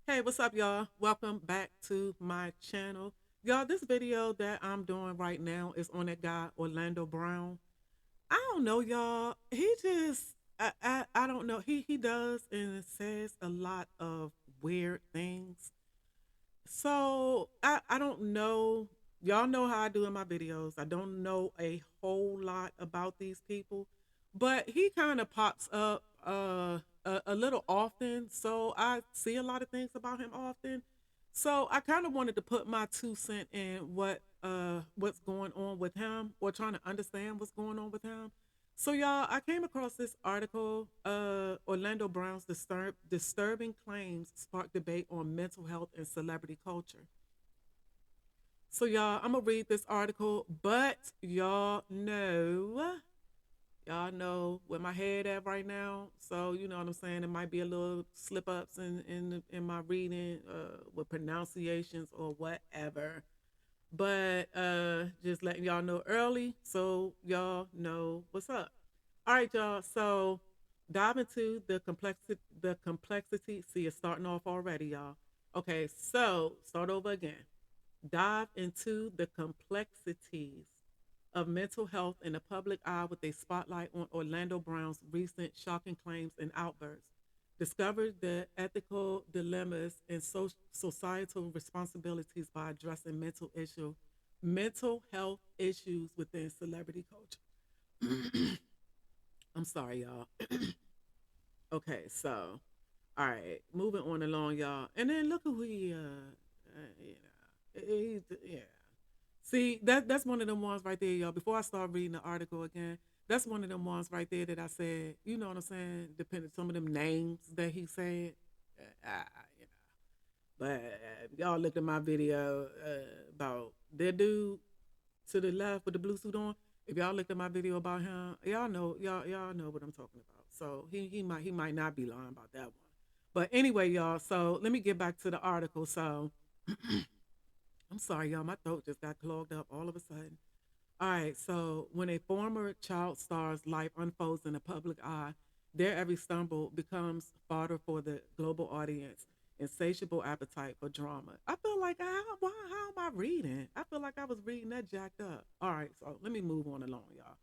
Hey, what's up, y'all? Welcome back to my channel. Y'all, this video that I'm doing right now is on that guy, Orlando Brown. I don't know, y'all. He just, I don't know. He does and says a lot of weird things. So I don't know. Y'all know how I do in my videos. I don't know a whole lot about these people, but he kind of pops up a little often. So I see a lot of things about him often. So I kind of wanted to put my 2 cent in what's going on with him, or trying to understand what's going on with him. So y'all, I came across this article, Orlando Brown's disturbing claims spark debate on mental health and celebrity culture. So y'all, I'm gonna read this article, but y'all know where my head at right now. So you know what I'm saying. It might be a little slip ups in my reading, with pronunciations or whatever. But just letting y'all know early so y'all know what's up. All right, y'all. So dive into the complexity. See, it's starting off already, y'all. Okay, so start over again. Dive into the complexities of mental health in the public eye with a spotlight on Orlando Brown's recent shocking claims and outbursts. Discover the ethical dilemmas and societal responsibilities by addressing mental health issues within celebrity culture. I'm sorry, y'all. Okay, so all right, moving on along, y'all. And then look who yeah. See, that's one of them ones right there, y'all. Before I start reading the article again, that's one of them ones right there that I said, you know what I'm saying? Depending some of them names that he said, you know. But y'all looked at my video about that dude to the left with the blue suit on. If y'all looked at my video about him, y'all know what I'm talking about. So he might not be lying about that one. But anyway, y'all. So let me get back to the article. So I'm sorry, y'all. My throat just got clogged up all of a sudden. All right. So when a former child star's life unfolds in the public eye, their every stumble becomes fodder for the global audience. Insatiable appetite for drama. I feel like how am I reading? I feel like I was reading that jacked up. All right, so let me move on along, y'all.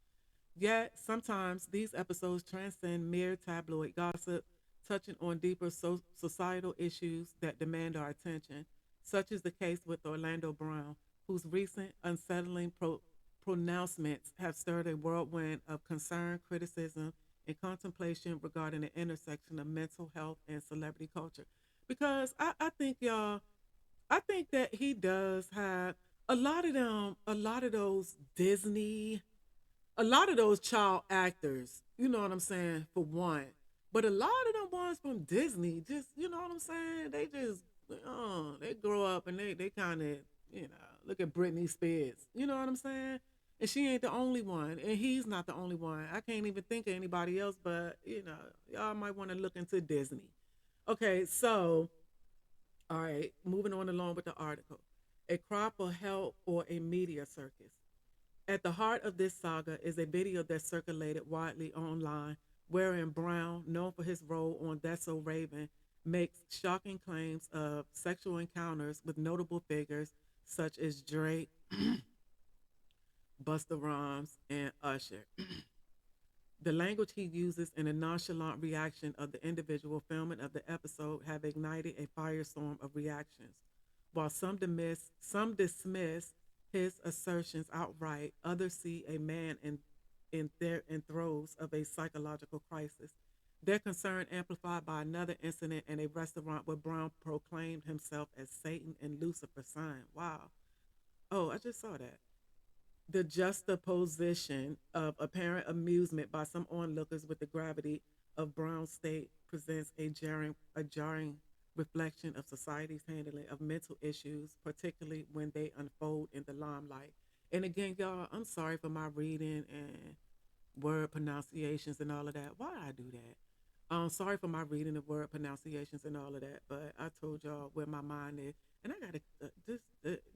Yet sometimes these episodes transcend mere tabloid gossip, touching on deeper societal issues that demand our attention, such is the case with Orlando Brown, whose recent unsettling pronouncements have stirred a whirlwind of concern, criticism, and contemplation regarding the intersection of mental health and celebrity culture. Because I think, y'all, I think that he does have a lot of those Disney, a lot of those child actors, you know what I'm saying, for one. But a lot of them ones from Disney, just, you know what I'm saying, they grow up and they kind of, you know, look at Britney Spears, you know what I'm saying? And she ain't the only one, and he's not the only one. I can't even think of anybody else, but, you know, y'all might want to look into Disney. Okay, so all right, moving on along with the article. A cry for help or a media circus. At the heart of this saga is a video that circulated widely online, wherein Brown, known for his role on That's So Raven, makes shocking claims of sexual encounters with notable figures such as Drake, Busta Rhymes, and Usher. The language he uses and a nonchalant reaction of the individual filming of the episode have ignited a firestorm of reactions. While some dismiss his assertions outright, others see a man in throes of a psychological crisis. Their concern amplified by another incident in a restaurant where Brown proclaimed himself as Satan and Lucifer's son. Wow. Oh, I just saw that. The juxtaposition of apparent amusement by some onlookers with the gravity of Brown's state presents a jarring reflection of society's handling of mental issues, particularly when they unfold in the limelight. And again, y'all, I'm sorry for my reading and word pronunciations and all of that. Why did I do that? Sorry for my reading of word pronunciations and all of that, but I told y'all where my mind is, and I gotta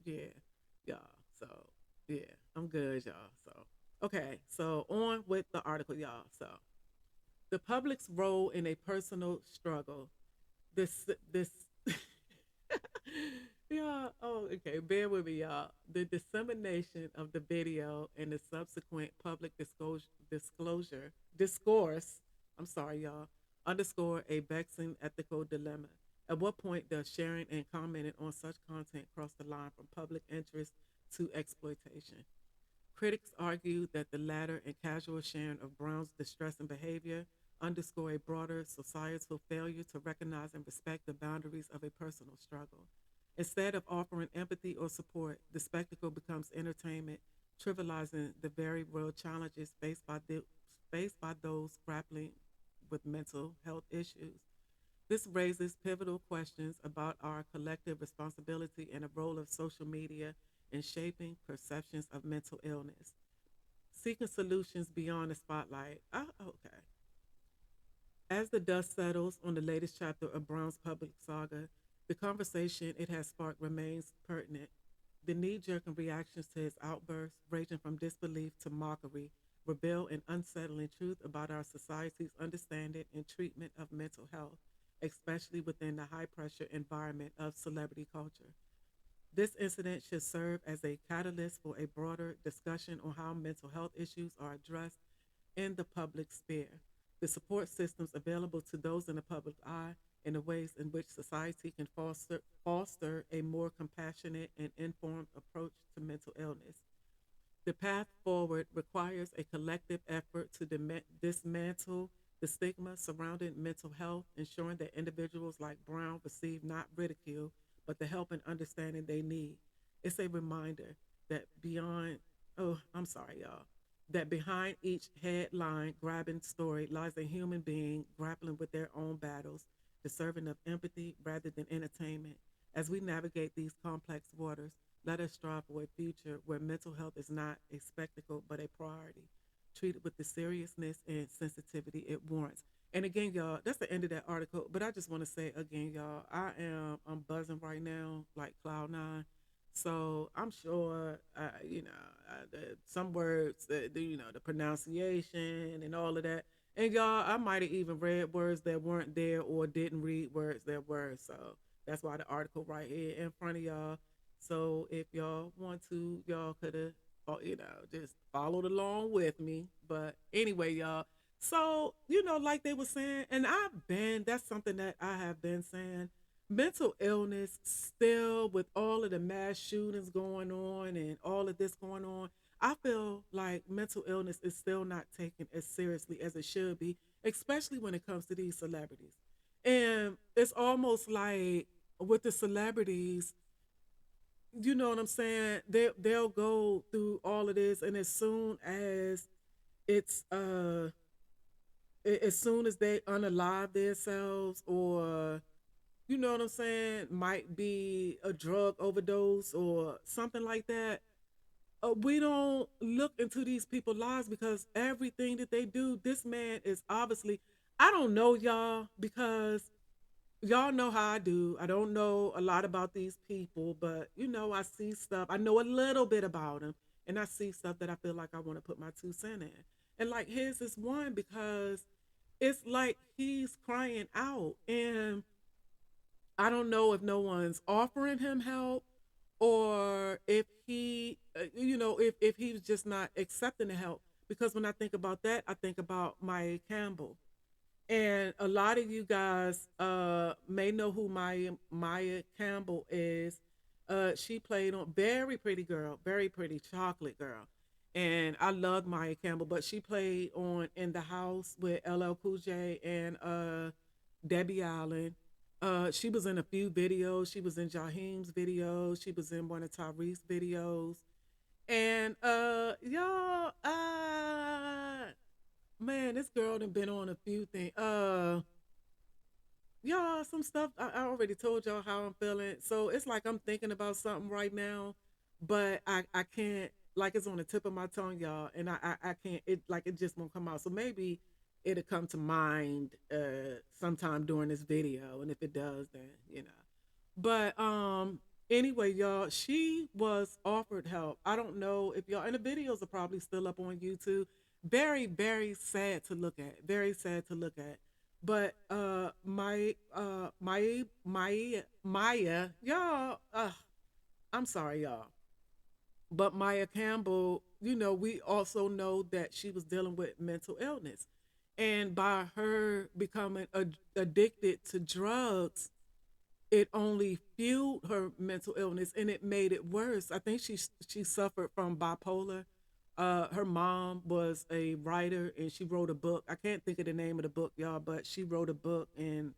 yeah, y'all. So yeah, I'm good, y'all. So okay, so on with the article, y'all. So the public's role in a personal struggle. This Okay, bear with me, y'all. The dissemination of the video and the subsequent public discourse, I'm sorry, y'all, underscore a vexing ethical dilemma. At what point does sharing and commenting on such content cross the line from public interest to exploitation? Critics argue that the latter and casual sharing of Brown's distressing behavior underscore a broader societal failure to recognize and respect the boundaries of a personal struggle. Instead of offering empathy or support, the spectacle becomes entertainment, trivializing the very real challenges faced by those grappling with mental health issues. This raises pivotal questions about our collective responsibility and the role of social media in shaping perceptions of mental illness. Seeking solutions beyond the spotlight. Oh, okay. As the dust settles on the latest chapter of Brown's public saga, the conversation it has sparked remains pertinent. The knee jerking reactions to his outbursts, ranging from disbelief to mockery, reveal an unsettling truth about our society's understanding and treatment of mental health, especially within the high pressure environment of celebrity culture. This incident should serve as a catalyst for a broader discussion on how mental health issues are addressed in the public sphere, the support systems available to those in the public eye, and the ways in which society can foster a more compassionate and informed approach to mental illness. The path forward requires a collective effort to dismantle the stigma surrounding mental health, ensuring that individuals like Brown receive not ridicule, but the help and understanding they need. It's a reminder that I'm sorry, y'all, that behind each headline grabbing story lies a human being grappling with their own battles, deserving of empathy rather than entertainment. As we navigate these complex waters, let us strive for a future where mental health is not a spectacle but a priority, treated with the seriousness and sensitivity it warrants. And again, y'all, that's the end of that article. But I just want to say again, y'all, I'm buzzing right now like cloud nine. So I'm sure, some words, the pronunciation and all of that. And y'all, I might have even read words that weren't there or didn't read words that were. So that's why the article right here in front of y'all. So if y'all want to, y'all could have, just followed along with me. But anyway, y'all. So, like they were saying, and that's something that I have been saying. Mental illness, still with all of the mass shootings going on and all of this going on, I feel like mental illness is still not taken as seriously as it should be, especially when it comes to these celebrities. And it's almost like with the celebrities, you know what I'm saying? They'll go through all of this, and it's as soon as they unalive themselves, or you know what I'm saying, might be a drug overdose or something like that. We don't look into these people's lives because everything that they do, this man is obviously, I don't know y'all because y'all know how I do. I don't know a lot about these people, but I see stuff. I know a little bit about them, and I see stuff that I feel like I want to put my 2 cents in. And like his is one because it's like he's crying out, and I don't know if no one's offering him help or if if he's just not accepting the help. Because when I think about that, I think about Maya Campbell, and a lot of you guys may know who Maya Campbell is. She played on very pretty girl, very pretty chocolate girl, and I love Maya Campbell. But she played on In the House with LL Cool J and Debbie Allen. She was in a few videos. She was in Jaheim's videos. She was in one of Tyrese's videos. And y'all, man, this girl done been on a few things. Y'all, some stuff I already told y'all how I'm feeling. So it's like I'm thinking about something right now, but I can't, like it's on the tip of my tongue, y'all, and I can't, it just won't come out. So maybe it'll come to mind sometime during this video, and if it does, then But anyway, y'all, she was offered help. I don't know if y'all, and the videos are probably still up on YouTube. Very, very sad to look at. Very sad to look at. But Maya, y'all, I'm sorry, y'all. But Maya Campbell, we also know that she was dealing with mental illness. And by her becoming addicted to drugs, it only fueled her mental illness and it made it worse. I think she suffered from bipolar. Her mom was a writer and she wrote a book. I can't think of the name of the book, y'all, but she wrote a book, and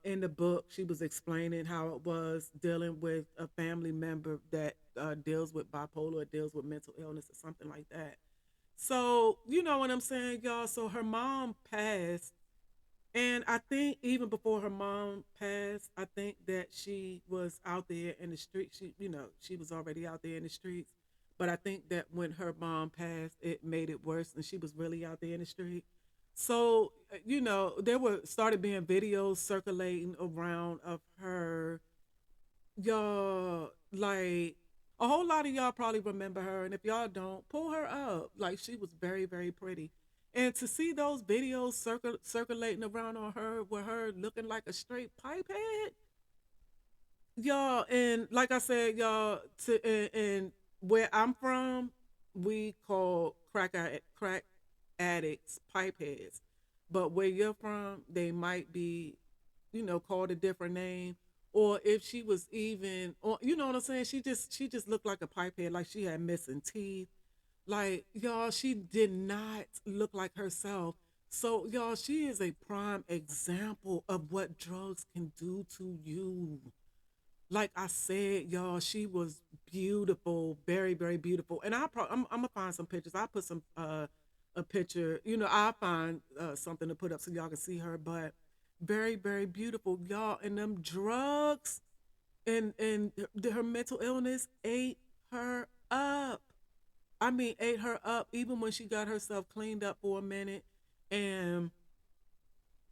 in the book she was explaining how it was dealing with a family member that deals with bipolar or deals with mental illness or something like that. So you know what I'm saying, y'all. So her mom passed, and I think even before her mom passed, I think that she was out there in the street. She was already out there in the streets. But I think that when her mom passed, it made it worse, and she was really out there in the street. So, there were started being videos circulating around of her, y'all, like a whole lot of y'all probably remember her, and if y'all don't, pull her up. Like, she was very, very pretty. And to see those videos circulating around on her with her looking like a straight pipehead, y'all, and like I said, y'all, and where I'm from, we call crack addicts pipeheads. But where you're from, they might be, called a different name. Or if she was even, or you know what I'm saying, she just looked like a pipehead, like she had missing teeth. Like, y'all, she did not look like herself. So, y'all, she is a prime example of what drugs can do to you. Like I said, y'all, she was beautiful, very, very beautiful. And I'm gonna find some pictures. I put some a picture. I find something to put up so y'all can see her. But very, very beautiful, y'all. And them drugs and her mental illness ate her up. I mean, ate her up. Even when she got herself cleaned up for a minute, and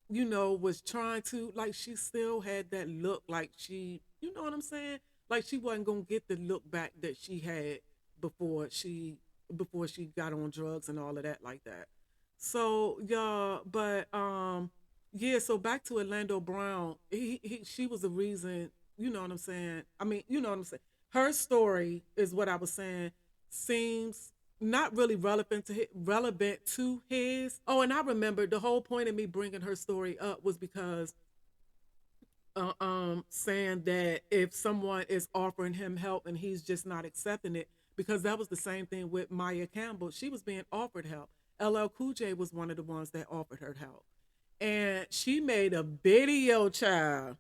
was trying to, like, she still had that look, like you know what I'm saying? Like she wasn't gonna get the look back that she had before she before she got on drugs and all of that like that. So yeah, but yeah, so back to Orlando Brown. She was the reason, you know what I'm saying? I mean, you know what I'm saying? Her story is what I was saying seems not really relevant to his. Oh, and I remember the whole point of me bringing her story up was because saying that if someone is offering him help and he's just not accepting it, because that was the same thing with Maya Campbell. She was being offered help. LL Cool J was one of the ones that offered her help, and she made a video, child,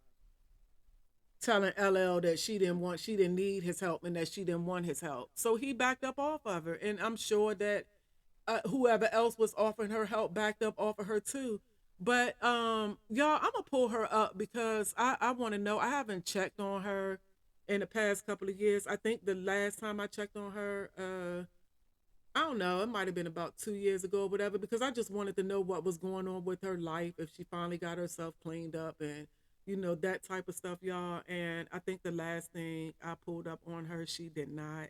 telling LL that she didn't need his help and that she didn't want his help. So he backed up off of her, and I'm sure that whoever else was offering her help backed up off of her too. But y'all, I'm gonna pull her up because I want to know. I haven't checked on her in the past couple of years. I think the last time I checked on her, I don't know, it might have been about 2 years ago or whatever, because I just wanted to know what was going on with her life, if she finally got herself cleaned up and that type of stuff, y'all. And I think the last thing I pulled up on her, she did not.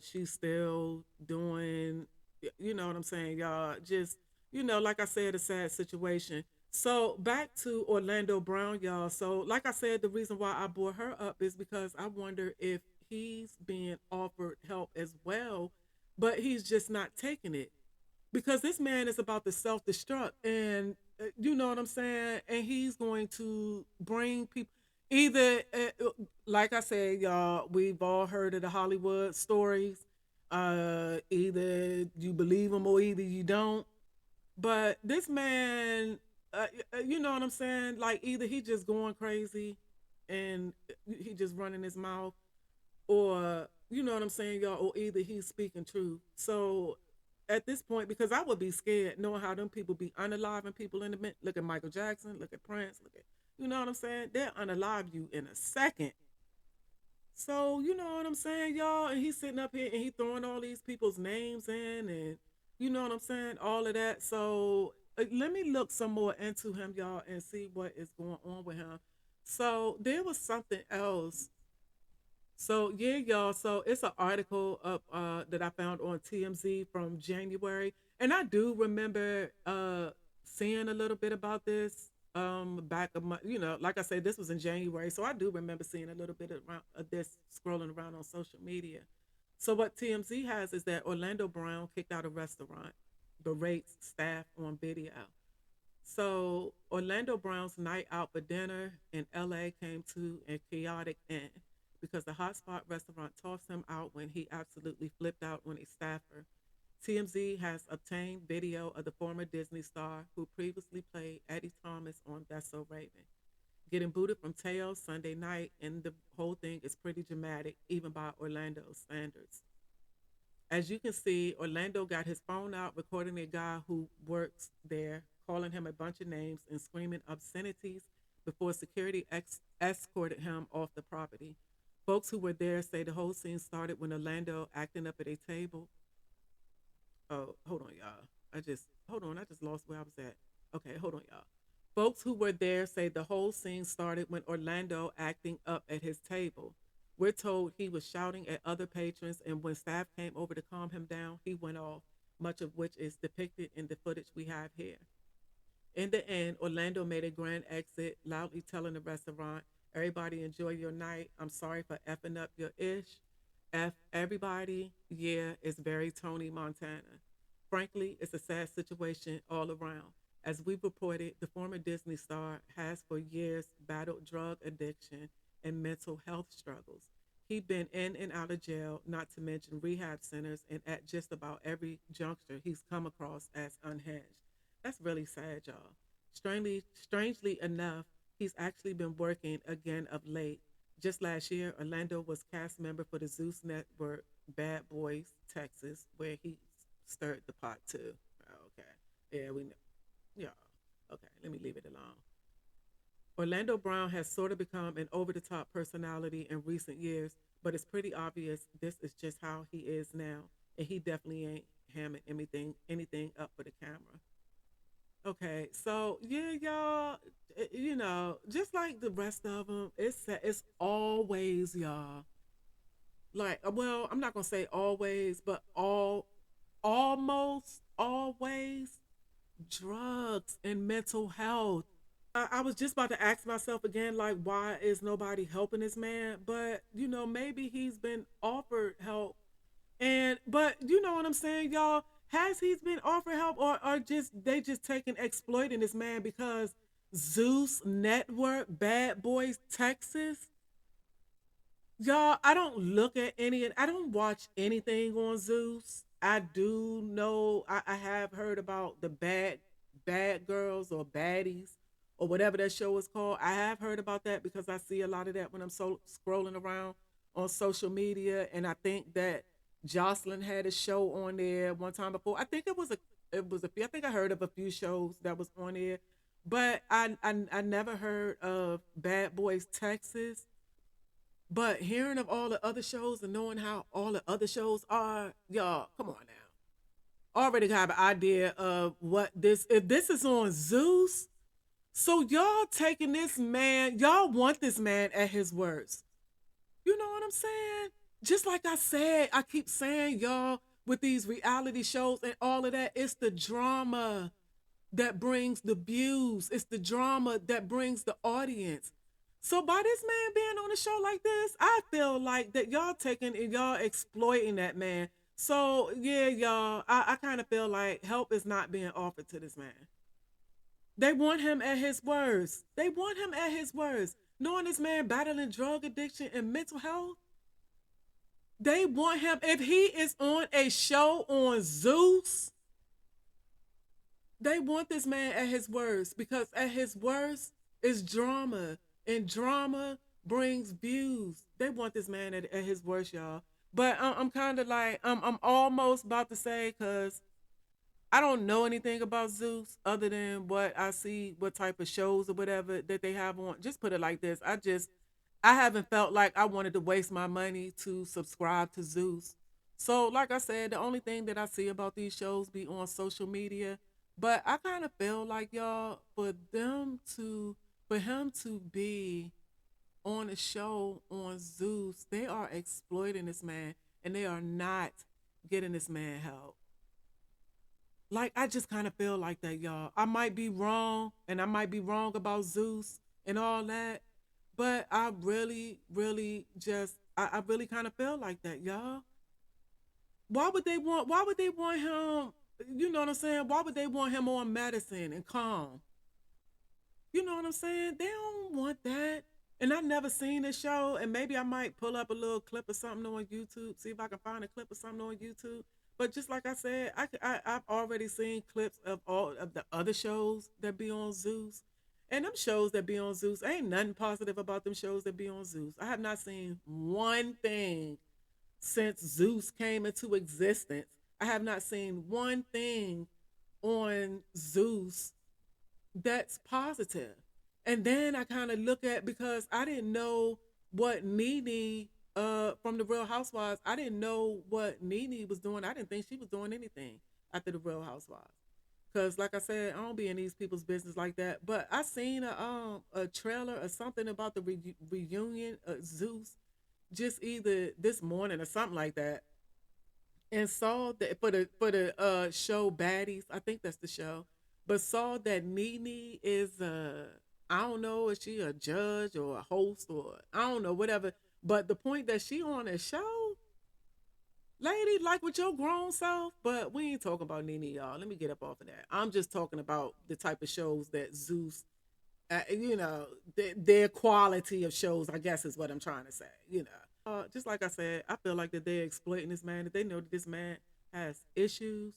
She's still doing, you know what I'm saying, y'all. Just, like I said, a sad situation. So back to Orlando Brown, y'all. So like I said, the reason why I brought her up is because I wonder if he's being offered help as well, but he's just not taking it, because this man is about to self destruct, and you know what I'm saying, and he's going to bring people either like I said, y'all, we've all heard of the Hollywood stories. Either you believe them or either you don't. But this man, you know what I'm saying, like either he just going crazy and he just running his mouth, or you know what I'm saying, y'all, or either he's speaking truth. So at this point, because I would be scared knowing how them people be unaliving people in the look at Michael Jackson, look at Prince, look at, you know what I'm saying, they'll unalive you in a second. So you know what I'm saying, y'all, and he's sitting up here and he throwing all these people's names in, and you know what I'm saying, all of that. So let me look some more into him, y'all, and see what is going on with him. So there was something else. So yeah, y'all. So it's an article up that I found on TMZ from January, and I do remember seeing a little bit about this. back of my, like I said, this was in January, so I do remember seeing a little bit of this scrolling around on social media. So what TMZ has is that Orlando Brown kicked out a restaurant, berates staff on video. So Orlando Brown's night out for dinner in LA came to a chaotic end because the hotspot restaurant tossed him out when he absolutely flipped out on a staffer. TMZ has obtained video of the former Disney star who previously played Eddie Thomas on That's So Raven getting booted from Teo Sunday night, and the whole thing is pretty dramatic, even by Orlando standards. As you can see, Orlando got his phone out recording a guy who works there, calling him a bunch of names and screaming obscenities before security escorted him off the property. Folks who were there say the whole scene started when Orlando acting up at a table. Oh, hold on, y'all. Hold on. I just lost where I was at. Okay, hold on, y'all. Folks who were there say the whole scene started when Orlando acting up at his table. We're told he was shouting at other patrons, and when staff came over to calm him down, he went off, much of which is depicted in the footage we have here. In the end, Orlando made a grand exit, loudly telling the restaurant, "Everybody enjoy your night. I'm sorry for effing up your ish. F everybody. Yeah, it's very Tony Montana." Frankly, it's a sad situation all around. As we've reported, the former Disney star has for years battled drug addiction and mental health struggles. He'd been in and out of jail, not to mention rehab centers, and at just about every juncture he's come across as unhinged. That's really sad, y'all. Strangely enough, he's actually been working again of late. Just last year, Orlando was cast member for the Zeus Network Bad Boys Texas, where he stirred the pot too. Okay. Yeah, we know. Yeah. Okay, let me leave it alone. Orlando Brown has sort of become an over the top personality in recent years, but it's pretty obvious this is just how he is now, and he definitely ain't hamming anything up for the camera. Okay, so yeah, y'all, just like the rest of them, it's always y'all. Like, well, I'm not gonna say always, but almost always drugs and mental health. I was just about to ask myself again, like, why is nobody helping this man? But maybe he's been offered help, and but you know what I'm saying, y'all. Has he been offered help, or just they just taking exploiting this man because Zeus Network, Bad Boys Texas, y'all? I don't look at I don't watch anything on Zeus. I do know I have heard about the bad girls or baddies or whatever that show is called. I have heard about that because I see a lot of that when I'm scrolling around on social media, and I think that Jocelyn had a show on there one time before. I think it was a few. I think I heard of a few shows that was on there, but I never heard of Bad Boys Texas. But hearing of all the other shows and knowing how all the other shows are, y'all, come on now. Already have an idea of what if this is on Zeus. So y'all taking this man, y'all want this man at his worst. You know what I'm saying? Just like I said, I keep saying, y'all, with these reality shows and all of that, it's the drama that brings the views. It's the drama that brings the audience. So by this man being on a show like this, I feel like that y'all taking and y'all exploiting that man. So yeah, y'all, I kind of feel like help is not being offered to this man. They want him at his worst. They want him at his worst. Knowing this man battling drug addiction and mental health, they want him. If he is on a show on Zeus, they want this man at his worst because at his worst is drama, and drama brings views. They want this man at his worst, y'all. But I'm kind of like I'm almost about to say because I don't know anything about Zeus other than what I see, what type of shows or whatever that they have on. Just put it like this: I haven't felt like I wanted to waste my money to subscribe to Zeus. So, like I said, the only thing that I see about these shows be on social media. But I kind of feel like y'all, for him to be on a show on Zeus, they are exploiting this man and they are not getting this man help. Like I just kind of feel like that, y'all. I might be wrong, and I might be wrong about Zeus and all that, but I really, really just, I really kind of feel like that, y'all. Why would they want? Why would they want him? You know what I'm saying? Why would they want him on medicine and calm? You know what I'm saying? They don't want that. And I've never seen this show, and maybe I might pull up a little clip or something on YouTube, see if I can find a clip or something on YouTube. But just like I said, I've already seen clips of all of the other shows that be on Zeus. And them shows that be on Zeus, ain't nothing positive about them shows that be on Zeus. I have not seen one thing since Zeus came into existence. I have not seen one thing on Zeus that's positive. And then I kind of look at, because I didn't know what Nene from the Real Housewives, I didn't know what Nene was doing. I didn't think she was doing anything after the Real Housewives. Cause like I said, I don't be in these people's business like that. But I seen a trailer or something about the reunion of Zeus just either this morning or something like that, and saw that for the show Baddies, I think that's the show, but saw that Nene is I don't know, is she a judge or a host or I don't know, whatever. But the point that she on a show, lady, like with your grown self, but we ain't talking about Nene, y'all. Let me get up off of that. I'm just talking about the type of shows that Zeus, you know, their quality of shows, I guess is what I'm trying to say, you know. Just like I said, I feel like that they're exploiting this man. That they know that this man has issues.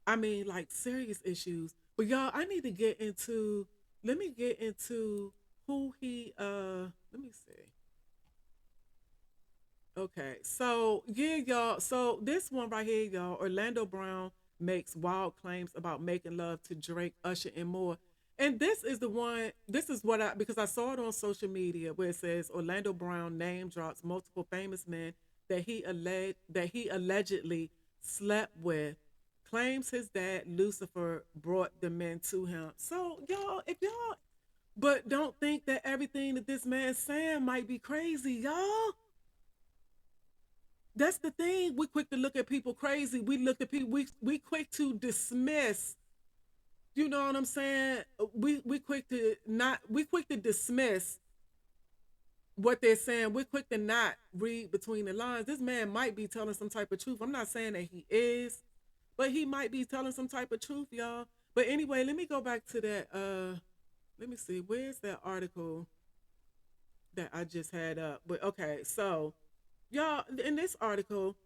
I mean, like serious issues. But y'all, I need to get into. Let me get into who he. Let me see. Okay, so yeah, y'all. So this one right here, y'all. Orlando Brown makes wild claims about making love to Drake, Usher, and more. And this is the one. This is what I, because I saw it on social media where it says Orlando Brown name drops multiple famous men that he allegedly slept with. Claims his dad Lucifer brought the men to him. So y'all, if y'all, but don't think that everything that this man's saying might be crazy, y'all. That's the thing. We quick to look at people crazy. We look at people. We quick to dismiss. You know what I'm saying? We quick to not. We quick to dismiss what they're saying. We're quick to not read between the lines. This man might be telling some type of truth. I'm not saying that he is, but he might be telling some type of truth, y'all. But anyway, let me go back to that. Let me see. Where's that article that I just had up? But okay, so y'all, in this article,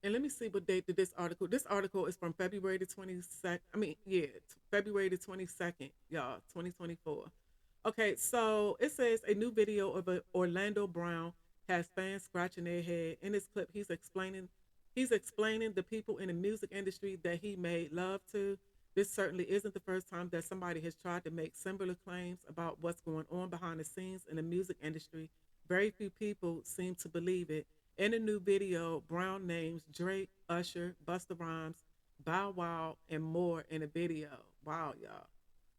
and let me see what date did this article. This article is from February the 22nd. I mean, yeah, February the 22nd, y'all, 2024. Okay, so it says a new video of Orlando Brown has fans scratching their head. In this clip, he's explaining the people in the music industry that he made love to. This certainly isn't the first time that somebody has tried to make similar claims about what's going on behind the scenes in the music industry. Very few people seem to believe it. In a new video, Brown names Drake, Usher, Busta Rhymes, Bow Wow, and more in a video. Wow, y'all.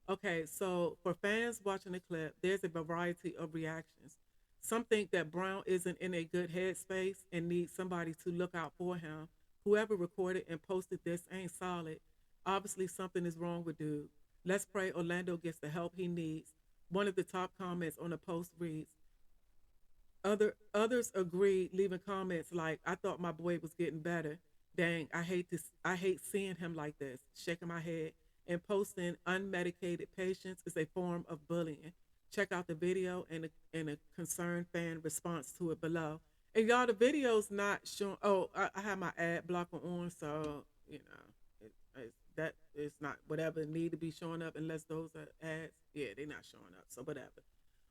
Okay, so for fans watching the clip, there's a variety of reactions. Some think that Brown isn't in a good headspace and needs somebody to look out for him. Whoever recorded and posted this ain't solid. Obviously, something is wrong with dude. Let's pray Orlando gets the help he needs. One of the top comments on the post reads, others agreed, leaving comments like, "I thought my boy was getting better. Dang, I hate this. I hate seeing him like this." Shaking my head. And posting unmedicated patients is a form of bullying. Check out the video and a concerned fan response to it below. And y'all, the video's not showing. Oh, I have my ad blocker on, so you know that is not whatever need to be showing up unless those are ads. Yeah, they're not showing up, so whatever.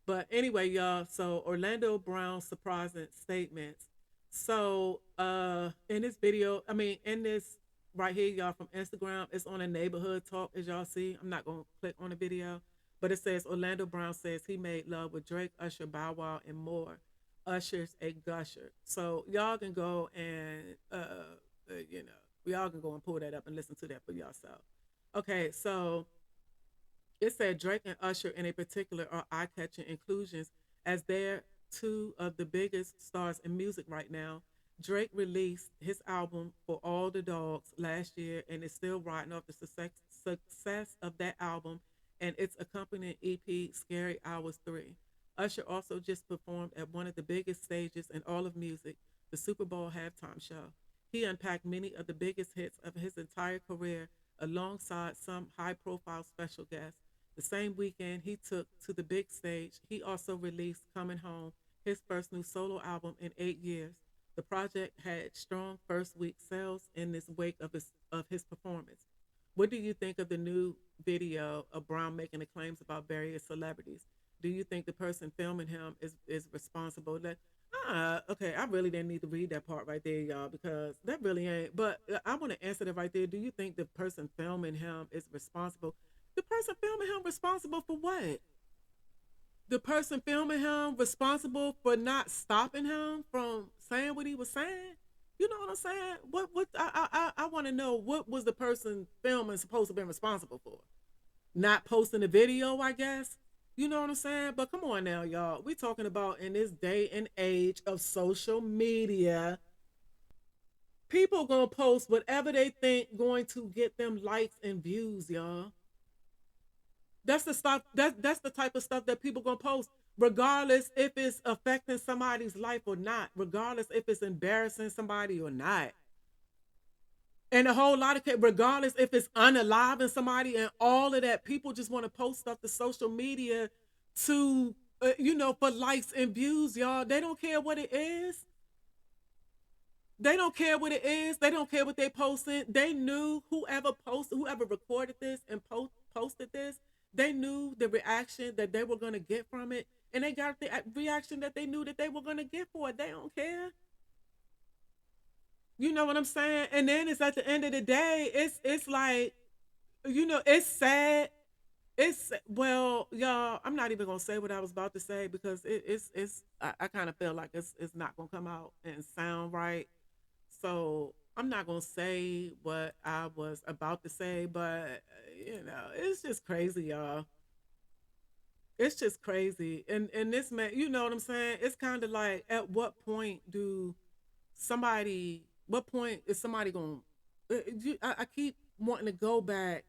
But anyway, y'all, so Orlando Brown's surprising statements. So in this video, I mean in this right here, y'all, from Instagram, it's on a neighborhood talk, as y'all see. I'm not gonna click on the video, but it says Orlando Brown says he made love with Drake, Usher, Bow Wow, and more. Usher's a gusher. So y'all can go and you know, y'all can go and pull that up and listen to that for yourself. Okay, so it said Drake and Usher in a particular are eye-catching inclusions as they're two of the biggest stars in music right now. Drake released his album For All the Dogs last year and is still riding off the success of that album and its accompanying EP, Scary Hours 3. Usher also just performed at one of the biggest stages in all of music, the Super Bowl halftime show. He unpacked many of the biggest hits of his entire career alongside some high profile special guests. The same weekend he took to the big stage, he also released Coming Home, his first new solo album in 8 years. The project had strong first week sales in this wake of his performance. What do you think of the new video of Brown making the claims about various celebrities? Do you think the person filming him is responsible? Okay, I really didn't need to read that part right there, y'all, because that really ain't. But I want to answer that right there. Do you think the person filming him is responsible? The person filming him responsible for what? The person filming him responsible for not stopping him from saying what he was saying? You know what I'm saying? What I want to know, what was the person filming supposed to be responsible for? Not posting the video, I guess. You know what I'm saying? But come on now, y'all. We talking about in this day and age of social media, people gonna post whatever they think going to get them likes and views, y'all. That's the stuff. That's the type of stuff that people gonna post, regardless if it's affecting somebody's life or not, regardless if it's embarrassing somebody or not, and a whole lot of regardless if it's unaliving somebody and all of that. People just want to post stuff to social media to for likes and views, y'all. They don't care what it is. They don't care what it is. They don't care what they posting. They knew whoever recorded this and posted this, they knew the reaction that they were going to get from it. And they got the reaction that they knew that they were going to get for it. They don't care. You know what I'm saying? And then it's at the end of the day, it's like, it's sad. It's, well, y'all, I'm not even gonna say what I was about to say because it's I kind of feel like it's not gonna come out and sound right. So I'm not gonna say what I was about to say, but it's just crazy, y'all. It's just crazy. And this man, you know what I'm saying? It's kind of like, at what point what point is somebody going I keep wanting to go back.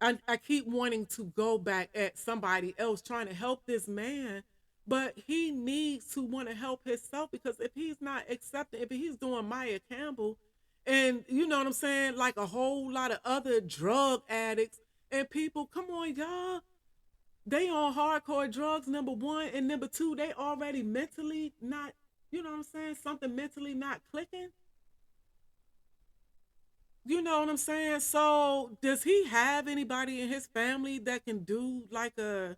I keep wanting to go back at somebody else trying to help this man, but he needs to want to help himself, because if he's not accepting, if he's doing Maya Campbell and you know what I'm saying, like a whole lot of other drug addicts and people, come on, y'all. They on hardcore drugs, number one, and number two, they already mentally not, you know what I'm saying, something mentally not clicking. You know what I'm saying? So does he have anybody in his family that can do like a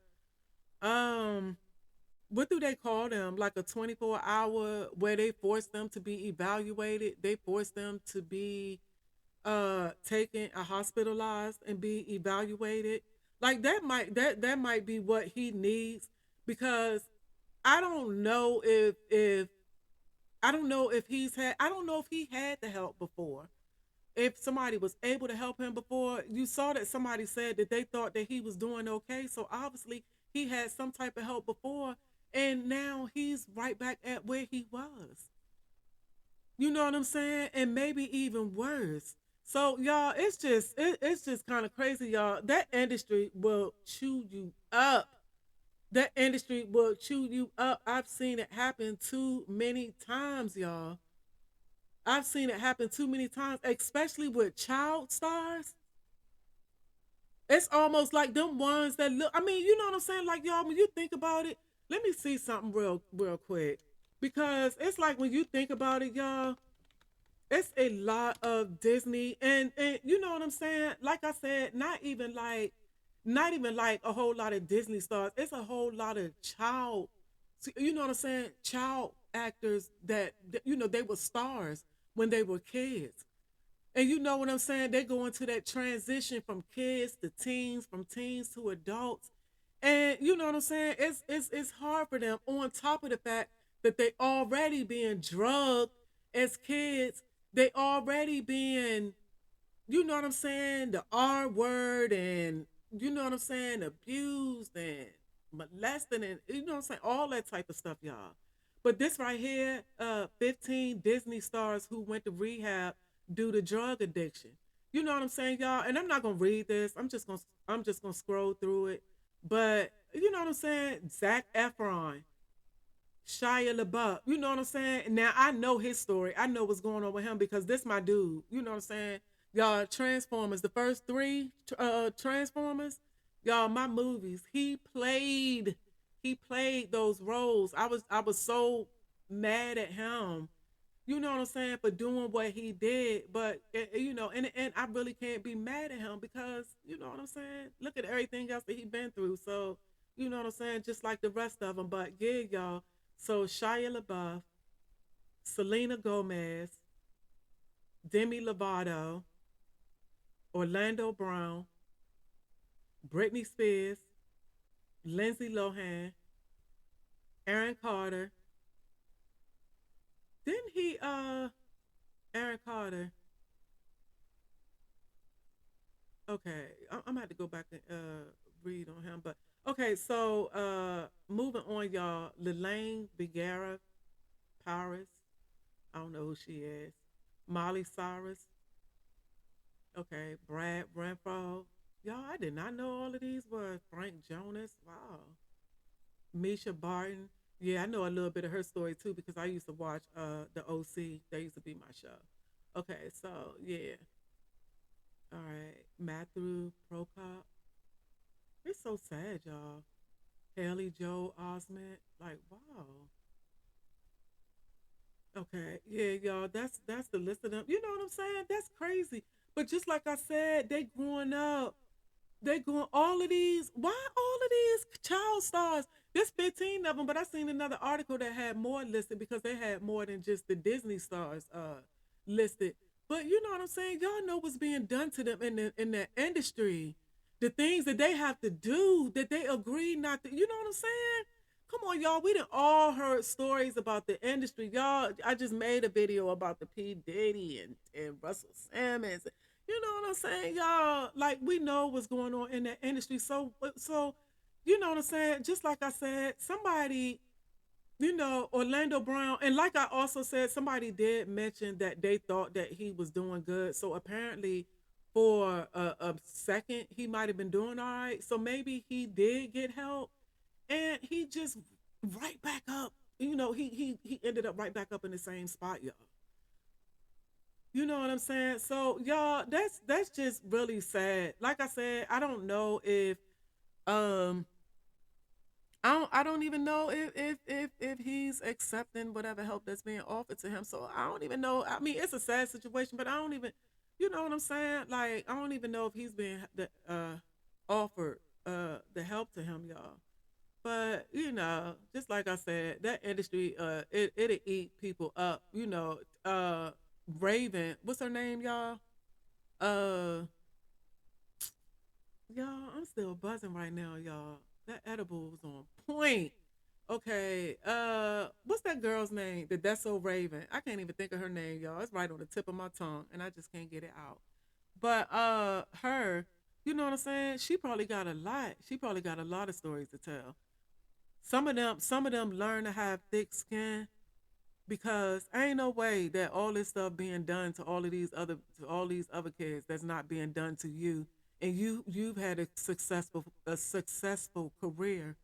um what do they call them? Like a 24-hour where they force them to be evaluated. They force them to be taken hospitalized and be evaluated. Like that might be what he needs, because I don't know if I don't know if I don't know if he had the help before, if somebody was able to help him before. You saw that somebody said that they thought that he was doing okay. So obviously he had some type of help before, and now he's right back at where he was. You know what I'm saying? And maybe even worse. So y'all, it's just kind of crazy, y'all. That industry will chew you up. That industry will chew you up. I've seen it happen too many times, y'all. I've seen it happen too many times, especially with child stars. It's almost like them ones that look. I mean, you know what I'm saying? Like, y'all, when you think about it, let me see something real quick, because it's like when you think about it, y'all, it's a lot of Disney, and you know what I'm saying? Like I said, not even like a whole lot of Disney stars. It's a whole lot of child, you know what I'm saying? Child actors that they were stars when they were kids. And you know what I'm saying? They go into that transition from kids to teens, from teens to adults. And you know what I'm saying? It's hard for them, on top of the fact that they already being drugged as kids. They already being, you know what I'm saying, the R word, and you know what I'm saying, abused and molested, and you know what I'm saying, all that type of stuff, y'all. But this right here, 15 Disney stars who went to rehab due to drug addiction. You know what I'm saying, y'all? And I'm not gonna read this. I'm just gonna scroll through it. But you know what I'm saying? Zach Efron, Shia LaBeouf. You know what I'm saying? Now I know his story. I know what's going on with him because this my dude. You know what I'm saying? Y'all, Transformers, the first three Transformers, y'all, my movies. He played those roles. I was so mad at him. You know what I'm saying, for doing what he did, but and I really can't be mad at him because you know what I'm saying. Look at everything else that he been through, so you know what I'm saying, just like the rest of them. But yeah, y'all. So Shia LaBeouf, Selena Gomez, Demi Lovato, Orlando Brown, Britney Spears, Lindsay Lohan, Aaron Carter. Didn't he? Aaron Carter. Okay, I'm gonna have to go back and read on him. But okay, so moving on, y'all. Lelaine Vigera Paris. I don't know who she is. Molly Cyrus. Okay, Brad Renfro. Y'all, I did not know all of these were Frank Jonas. Wow. Misha Barton. Yeah, I know a little bit of her story too because I used to watch the OC. That used to be my show. Okay, so yeah. All right. Matthew Prokop. It's so sad, y'all. Haley Joe Osment. Like, wow. Okay. Yeah, y'all. That's the list of them. You know what I'm saying? That's crazy. But just like I said, they growing up. They going all of these. Why all of these child stars? There's 15 of them, but I seen another article that had more listed because they had more than just the Disney stars listed. But you know what I'm saying? Y'all know what's being done to them in the industry. The things that they have to do that they agree not to. You know what I'm saying? Come on, y'all. We done all heard stories about the industry. Y'all, I just made a video about the P. Diddy and Russell Simmons. You know what I'm saying, y'all? Like we know what's going on in the industry. So you know what I'm saying? Just like I said, somebody, Orlando Brown, and like I also said, somebody did mention that they thought that he was doing good. So apparently, for a second, he might have been doing all right. So maybe he did get help, and he just right back up. He ended up right back up in the same spot, y'all. You know what I'm saying? So y'all, that's just really sad. Like I said, I don't know if um I don't even know if he's accepting whatever help that's being offered to him. So I don't even know. I mean, it's a sad situation, but I don't even, you know what I'm saying? Like I don't even know if he's being offered the help to him, y'all. But just like I said, that industry it'll eat people up. Raven, what's her name, y'all? Uh, y'all, I'm still buzzing right now, y'all. That edible was on point. Okay, what's that girl's name? That's so Raven. I can't even think of her name, y'all. It's right on the tip of my tongue, and I just can't get it out. But her, you know what I'm saying? She probably got a lot. She probably got a lot of stories to tell. Some of them learn to have thick skin because ain't no way that all this stuff being done to all these other kids that's not being done to you, and you've had a successful career.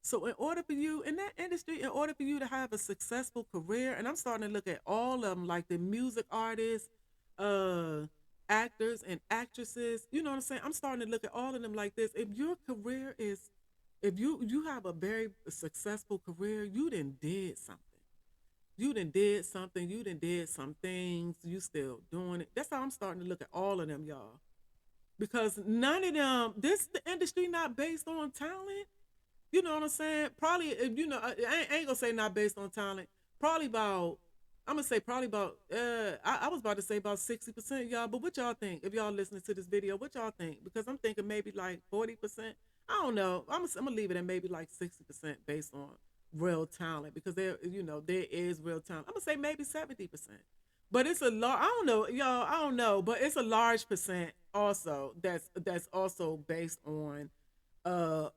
So in order for you in that industry, in order for you to have a successful career, and I'm starting to look at all of them, like the music artists, uh actors and actresses, you know what I'm saying, I'm starting to look at all of them like this. If you have a very successful career, you done did something. You done did some things, you still doing it. That's how I'm starting to look at all of them, y'all. Because none of them, this the industry not based on talent. You know what I'm saying? Probably, if I ain't gonna say not based on talent. Probably about, I'm gonna say probably about, I was about to say about 60%, y'all. But what y'all think? If y'all listening to this video, what y'all think? Because I'm thinking maybe like 40%. I don't know. I'm gonna leave it at maybe like 60% based on real talent because there is real talent. I'm gonna say maybe 70%. But it's a large. I don't know, y'all. I don't know, but it's a large percent also that's also based on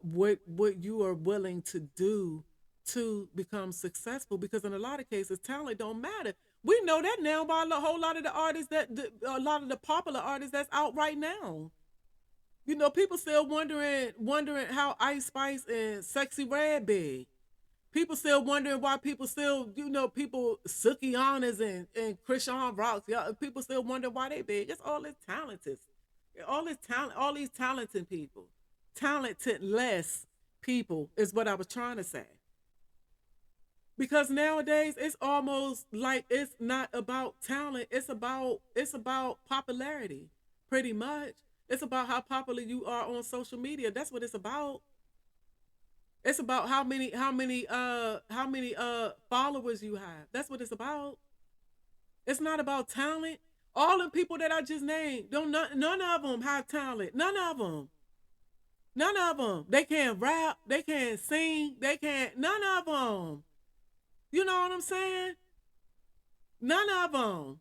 what you are willing to do to become successful, because in a lot of cases talent don't matter. We know that now by a whole lot of the artists a lot of the popular artists that's out right now. You know, people still wondering how Ice Spice and Sexy Red big. People still wondering why people still, people Sukianas and Krishan Rocks. Yeah, people still wonder why they big. It's all this talented, all these talented people, talented less people is what I was trying to say. Because nowadays it's almost like it's not about talent. It's about popularity, pretty much. It's about how popular you are on social media. That's what it's about. It's about how many followers you have. That's what it's about. It's not about talent. All the people that I just named, don't none of them have talent. None of them. None of them. They can't rap. They can't sing. They can't. None of them. You know what I'm saying? None of them.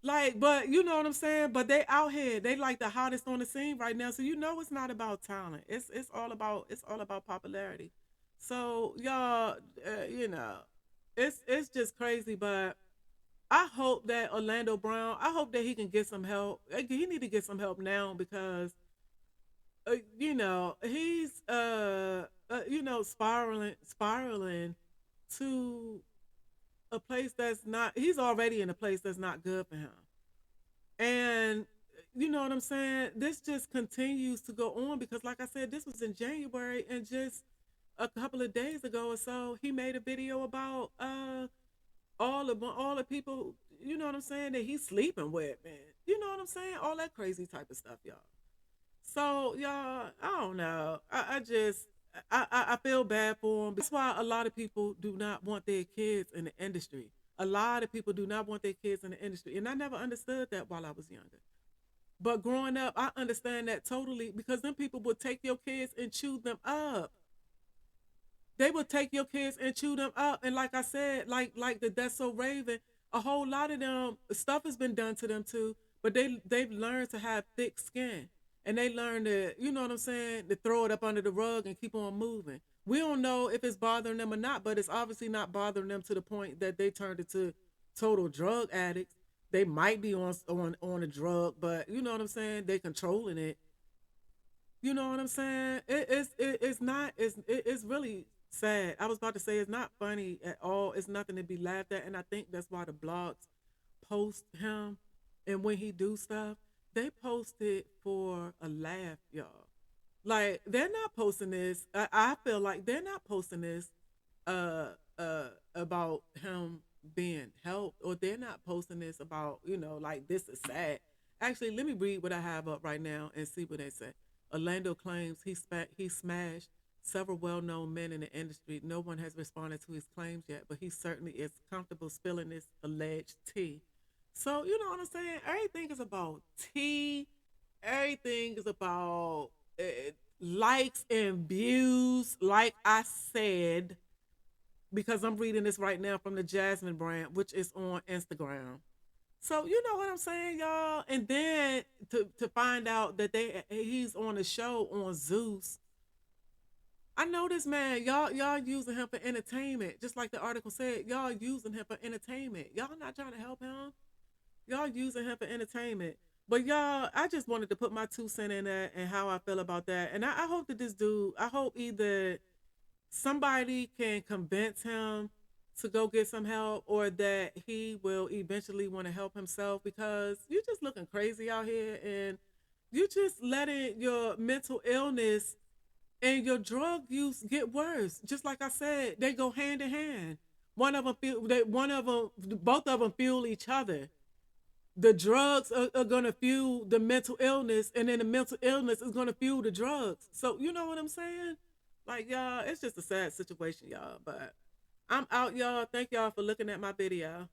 Like, but you know what I'm saying? But they out here. They like the hottest on the scene right now. So you know it's not about talent. It's all about popularity. So y'all, it's just crazy. But I hope that Orlando Brown. I hope that he can get some help. He need to get some help now because he's spiraling to a place that's not. He's already in a place that's not good for him. And you know what I'm saying? This just continues to go on because, like I said, this was in January, and just a couple of days ago or so, he made a video about all the people. You know what I'm saying? That he's sleeping with, man. You know what I'm saying? All that crazy type of stuff, y'all. So y'all, I don't know. I just I feel bad for them. That's why a lot of people do not want their kids in the industry. A lot of people do not want their kids in the industry, and I never understood that while I was younger. But growing up, I understand that totally because them people would take your kids and chew them up. They would take your kids and chew them up, and like I said, like the That's So Raven, a whole lot of them stuff has been done to them too. But they've learned to have thick skin, and they learn to, you know what I'm saying, to throw it up under the rug and keep on moving. We don't know if it's bothering them or not, but it's obviously not bothering them to the point that they turned into total drug addicts. They might be on a drug, but you know what I'm saying. They controlling it. You know what I'm saying. It's not it's really sad. I was about to say it's not funny at all. It's nothing to be laughed at, and I think that's why the blogs post him, and when he do stuff, they post it for a laugh, y'all. Like they're not posting this. I feel like they're not posting this about him being helped, or they're not posting this about, like this is sad. Actually, let me read what I have up right now and see what they say. Orlando claims he smashed several well-known men in the industry. No one has responded to his claims yet, but he certainly is comfortable spilling this alleged tea. So you know what I'm saying? Everything is about tea. Everything is about likes and views. Like I said, because I'm reading this right now from the Jasmine brand, which is on Instagram. So you know what I'm saying, y'all. And then to find out that he's on a show on Zeus. I know this man. Y'all using him for entertainment, just like the article said. Y'all using him for entertainment. Y'all not trying to help him. Y'all using him for entertainment. But y'all, I just wanted to put my 2 cents in that and how I feel about that. And I hope that this dude, I hope either somebody can convince him to go get some help, or that he will eventually want to help himself, because you're just looking crazy out here, and you just letting your mental illness and your drug use get worse. Just like I said, they go hand in hand. Both of them fuel each other. The drugs are gonna fuel the mental illness, and then the mental illness is gonna fuel the drugs. So you know what I'm saying? Like y'all, it's just a sad situation, y'all. But I'm out, y'all. Thank y'all for looking at my video.